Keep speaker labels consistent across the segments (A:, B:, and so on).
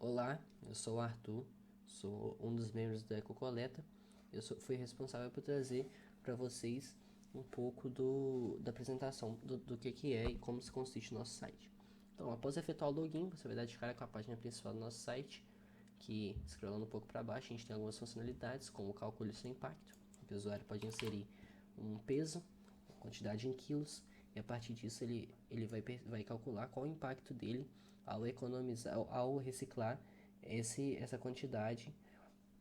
A: Olá, eu sou o Arthur, sou um dos membros da Ecocoleta. Fui responsável por trazer para vocês um pouco da apresentação do que é e como se constitui o nosso site. Então, após efetuar o login, você vai dar de cara com a página principal do nosso site, que, scrollando um pouco para baixo, a gente tem algumas funcionalidades, como o cálculo do seu impacto, que o usuário pode inserir um peso, quantidade em quilos, e a partir disso ele vai calcular qual o impacto dele ao economizar, ao reciclar essa quantidade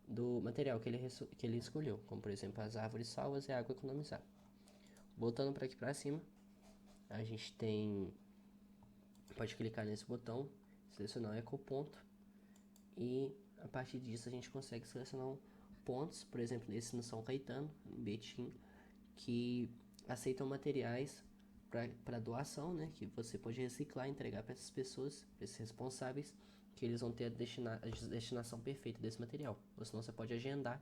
A: do material que ele escolheu, como por exemplo as árvores salvas e a água economizada. Voltando para aqui para cima, a gente pode clicar nesse botão, selecionar o ecoponto, e a partir disso a gente consegue selecionar pontos, por exemplo, esse no São Caetano, em Betim, que aceitam materiais para doação, né, que você pode reciclar e entregar para essas pessoas, para esses responsáveis, que eles vão ter a destinação perfeita desse material. Ou senão você pode agendar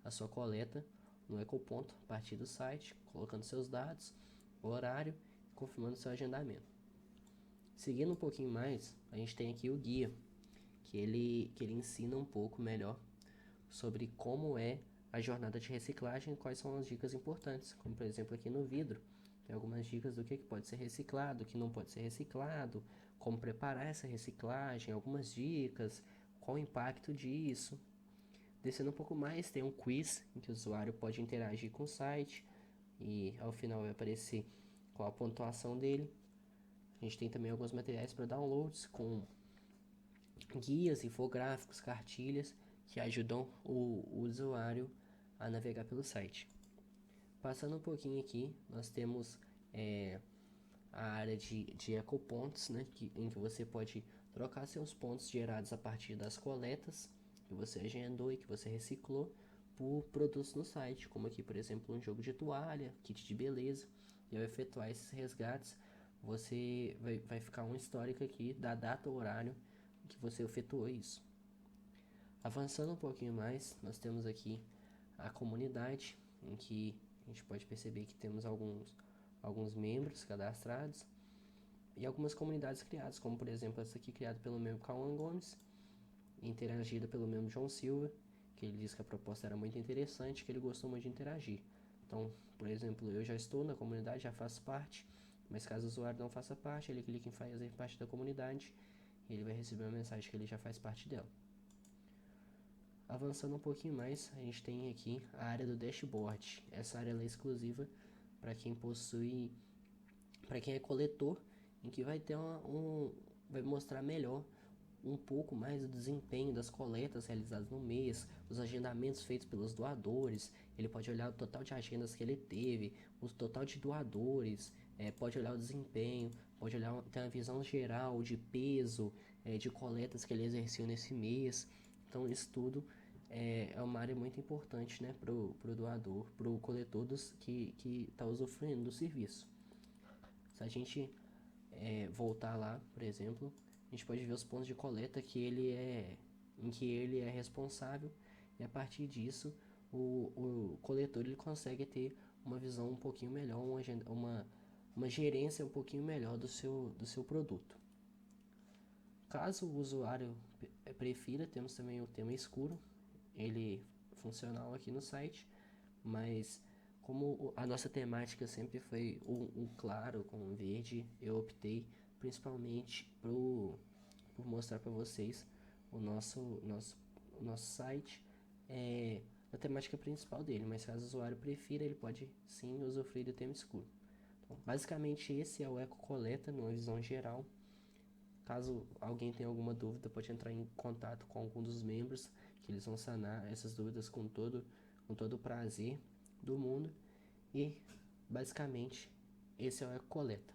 A: a sua coleta no ecoponto a partir do site, colocando seus dados, o horário, confirmando seu agendamento. Seguindo um pouquinho mais, a gente tem aqui o guia, que ele ensina um pouco melhor sobre como é a jornada de reciclagem e quais são as dicas importantes, como por exemplo aqui no vidro, tem algumas dicas do que pode ser reciclado, o que não pode ser reciclado, como preparar essa reciclagem, algumas dicas, qual o impacto disso. Descendo um pouco mais, tem um quiz em que o usuário pode interagir com o site e ao final vai aparecer qual a pontuação dele. A gente tem também alguns materiais para downloads com guias, infográficos, cartilhas que ajudam o usuário a navegar pelo site. Passando um pouquinho aqui, nós temos a área de ecopontos, né, em que você pode trocar seus pontos gerados a partir das coletas que você agendou e que você reciclou por produtos no site, como aqui, por exemplo, um jogo de toalha, kit de beleza. E ao efetuar esses resgates, você vai ficar um histórico aqui da data ou horário que você efetuou isso. Avançando um pouquinho mais, nós temos aqui a comunidade, em que a gente pode perceber que temos alguns membros cadastrados e algumas comunidades criadas, como por exemplo essa aqui criada pelo membro Cauã Gomes, interagida pelo membro João Silva, que ele disse que a proposta era muito interessante, que ele gostou muito de interagir. Então, por exemplo, eu já estou na comunidade, já faço parte, mas caso o usuário não faça parte, ele clica em fazer parte da comunidade e ele vai receber uma mensagem que ele já faz parte dela. Avançando um pouquinho mais, a gente tem aqui a área do dashboard. Essa área é exclusiva para quem para quem é coletor, em que vai ter vai mostrar melhor um pouco mais do desempenho das coletas realizadas no mês, os agendamentos feitos pelos doadores. Ele pode olhar o total de agendas que ele teve, o total de doadores, pode olhar o desempenho, pode olhar ter uma visão geral de peso, de coletas que ele exerceu nesse mês. Então isso tudo é uma área muito importante, né, pro doador, pro coletor que está usufruindo do serviço. Se a gente voltar lá, por exemplo, a gente pode ver os pontos de coleta em que ele é responsável, e a partir disso o coletor ele consegue ter uma visão um pouquinho melhor, uma gerência um pouquinho melhor do seu produto. Caso o usuário prefira, temos também o tema escuro, ele é funcional aqui no site, mas como a nossa temática sempre foi um claro com um verde, eu optei principalmente por mostrar para vocês o nosso site a temática principal dele, mas caso o usuário prefira, ele pode sim usufruir do tema escuro. Então, basicamente esse é o Ecocoleta numa visão geral. Caso alguém tenha alguma dúvida, pode entrar em contato com algum dos membros, que eles vão sanar essas dúvidas com todo o prazer do mundo. E basicamente esse é o Ecocoleta.